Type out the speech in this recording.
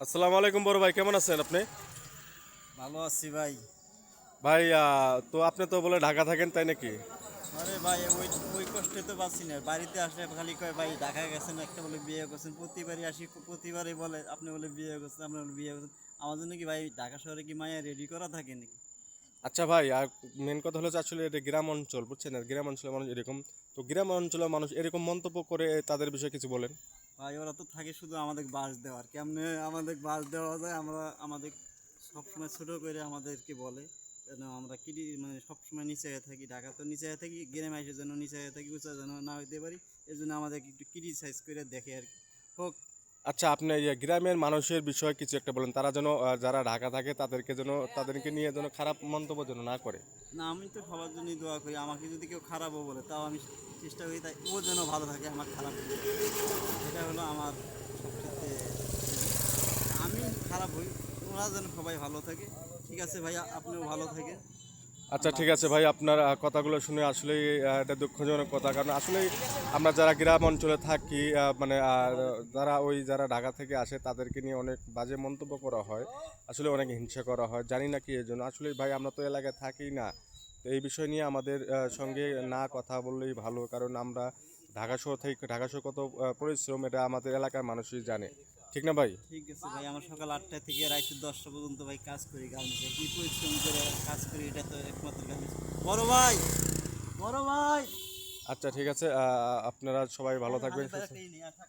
আসসালামু আলাইকুম বড় ভাই, কেমন আছেন আপনি? ভালো আছি ভাই। ভাই তো আপনি তো বলে ঢাকা থাকেন, তাই নাকি? আরে ভাই ওই ওই কষ্টে তো পাচ্ছি না, বাড়িতে আসলে খালি কয় ভাই ঢাকায় গেছেন, একটা বলে বিয়ে করছেন, প্রতিবারই আসি, প্রতিবারই বলে আপনি বলে বিয়ে করছেন, আপনি বলে বিয়ে করছেন। আমার জন্য কি ভাই ঢাকা শহরে কি মায়া রেডি করা থাকে নাকি? আচ্ছা ভাই, আর মেন কথা হলো যে আসলে এটা গ্রাম অঞ্চল, বুঝছেন? আর গ্রাম অঞ্চলের মানুষ এরকম। তো গ্রাম অঞ্চলের মানুষ এরকম মন্তব্য করে, তাদের বিষয়ে কিছু বলেন। ভাই ওরা তো থাকে শুধু আমাদের বাস দেওয়ার, কেমনে আমাদের বাস দেওয়া যায়, আমরা আমাদের সবসময় ছোটো করে আমাদেরকে বলে যেন আমরা কিডি মানে সবসময় নিচে হয়ে থাকি, ঢাকা তো নিচে হয়ে থাকি, গ্রামে এসে যেন নিচে হয়ে থাকি, উঁচা যেন না হইতে পারি। এই জন্য আমাদেরকে একটু ক্রিটিসাইজ করে দেখে আর কি। হোক। আচ্ছা, আপনি গ্রামের মানুষের বিষয়ে কিছু একটা বলেন, তারা যেন যারা ঢাকা থাকে তাদেরকে যেন, তাদেরকে নিয়ে যেন খারাপ মন্তব্য যেন না করে। না, আমি তো সবার জন্যই দোয়া করি, আমাকে যদি কেউ খারাপও বলে তাও আমি চেষ্টা করি তাই ও যেন ভালো থাকে, আমার খারাপ বলে। এটা হলো আমার সবচেয়ে, আমি খারাপ হই, ওরা যেন সবাই ভালো থাকে। ঠিক আছে ভাইয়া, আপনিও ভালো থাকেন। আচ্ছা আল্লাহ ঠিক আছে হাফেজ। ভাই, আপনার কথাগুলো শুনে আসলেই এটা দুঃখজনক কথা, কারণ আসলেই আমরা যারা গ্রাম অঞ্চলে থাকি, মানে যারা যারা ঢাকা থেকে আসে তাদেরকে নিয়ে অনেক বাজে মন্তব্য করা হয়, আসলে অনেক হিংসা করা হয়, জানি না কি এর জন্য। আসলে ভাই আমরা তো এলাকায় থাকি না, তো এই বিষয় নিয়ে আমাদের সঙ্গে না কথা বললেই ভালো, কারণ আমরা ঢাকা শহর থেকে, ঢাকা শহর কত পরিশ্রম এটা আমাদের এলাকার মানুষই জানে, ঠিক না ভাই? ঠিক আছে ভাই, আমার সকাল 8টা থেকে রাত 10টা পর্যন্ত ভাই কাজ করি, গার্মেন্টসে কি পরিশ্রম করে কাজ করি, এটা তো একমাত্র গার্মেন্টস। বড় ভাই, বড় ভাই। আচ্ছা ঠিক আছে, আপনারা সবাই ভালো আমি থাকবেন, বাইরে সুস্থ। খেয়ে নিই, আর থাক।